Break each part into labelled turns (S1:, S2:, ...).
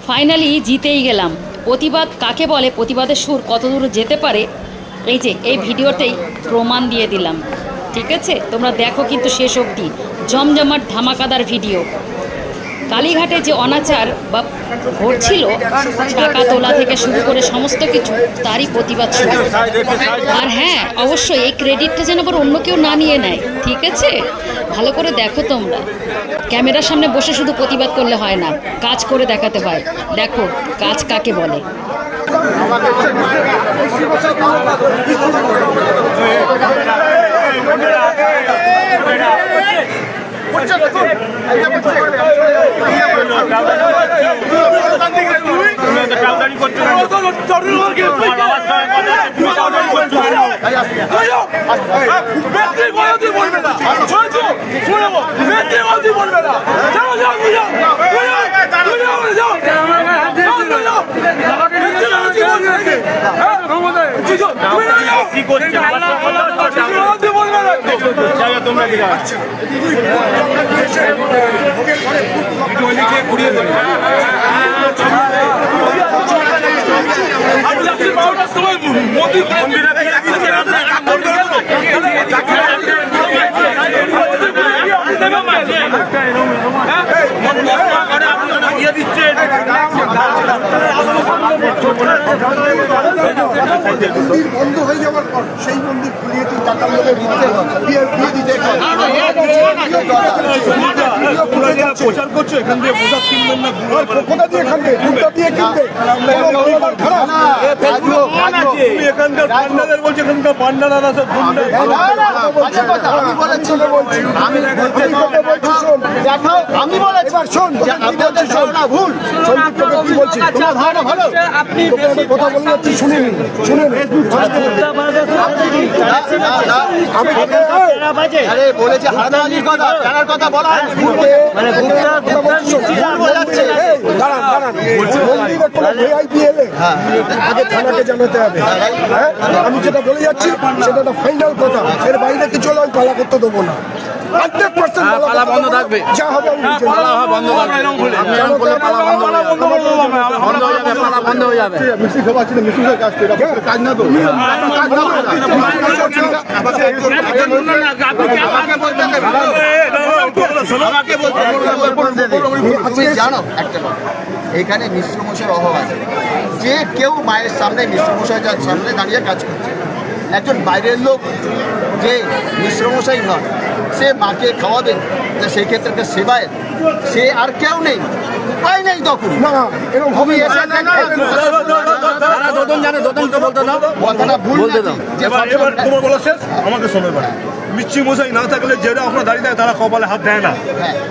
S1: Finally জিতেই গেলাম। প্রতিবাদ কাকে বলে, প্রতিবাদের সুর কত দূর যেতে পারে, এই যে এই ভিডিওতেই প্রমাণ দিয়ে দিলাম। ঠিক আছে, তোমরা দেখো কিন্তু শেষ অবধি জমজমাট ধামাকাদার ভিডিও। কালীঘাটে যে অনাচার বা ঘটছিল, টাকা তোলা থেকে শুরু করে সমস্ত কিছু, তারই প্রতিবাদ ছিল। আর হ্যাঁ, অবশ্যই এই ক্রেডিটটা যেন আবার অন্য কেউ না নিয়ে নেয়। ঠিক আছে, ভালো করে দেখো তোমরা। ক্যামেরার সামনে বসে শুধু প্রতিবাদ করলে হয় না, কাজ করে দেখাতে হয়। দেখো কাজ কাকে বলে।
S2: মন্দির বন্ধ হয়ে যাওয়ার পর সেই মন্দির খুলিয়ে তুই টাকার লোকের প্রচার করছো। এখান দিয়ে পোশাক কিনবেন না, কোথা দিয়ে কিনবে? দুধটা দিয়ে কিনবে। এখানকার পান্ডাদের বলছে, এখানকার পান্ডারা সব ভুল। কি বলছি আপনি কথা বলে যাচ্ছি, শুনে আগে থানাকে জানাতে হবে। আমি যেটা বলে যাচ্ছি সেটা একটা ফাইনাল কথা, এর বাইরে কিছু হলে আমি পালা করতে দেবো না। 100% পালা বন্ধ থাকবে, যা হবে বন্ধ হয়ে যাবে। মিষ্টি খাবার ছিল, মিষ্টির কাজ না তো
S3: জানো একটা কথা, এখানে মিশ্রমশাইয়ের অভাব আছে। যে কেউ মায়ের সামনে মিশ্রমশাই সামনে দাঁড়িয়ে কাজ করছে, একজন বাইরের লোক যে মিশ্রমশাই নয়, সে মাকে খাওয়াবে, সেই ক্ষেত্রে একটা সেবায় সে আর কেউ নেই, উপায় নেই। তখন কথাটা ভুল
S2: তোমার বলা শেষ, আমাকে সময় পায়। মিষ্টি মশাই না থাকলে যেটা আপনার দাঁড়িয়ে থাকে তারা কপালে হাত দেয় না।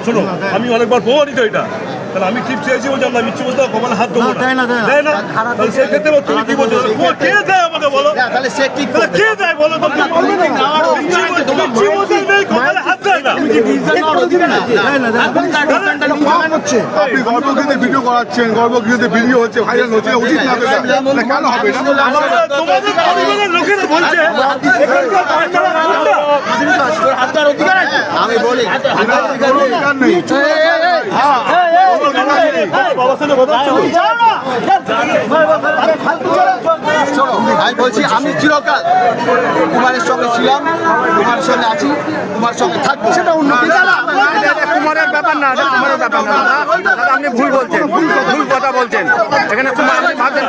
S2: শোনো, আমি অনেকবার প্রমাণিত এটা। তাহলে আমি ঠিক চেয়েছি বলছি আমরা মিষ্টি মশাই কপালে হাত দেবো না, দেয় না। তাহলে সেই ক্ষেত্রে তুমি কি বলছো? কে দেয় আমাকে বলো?
S3: তাহলে সে কি
S2: কে দেয় বলো? মিষ্টি মশাই নেই, কপালে হাত দেয় না। আপনি গর্ভগৃহতে ভিডিও করাচ্ছেন, গর্ভগৃহতে ভিডিও হচ্ছে, ভাইরাল হচ্ছে, উচিত না কেন হবে? তোমাদের পরিবারের লোকেরা বলছে
S3: আমি বলি আমি বলছি, আমি চিরকাল কুমারের সঙ্গে ছিলাম, কুমারের সঙ্গে আছি, কুমার সঙ্গে থাকবো। সেটা
S4: কুমারের ব্যাপার না, কুমারের ব্যাপার না, আপনি ভুল বলছেন, ভুল কথা বলছেন। এখানে কুমার ভাবছেন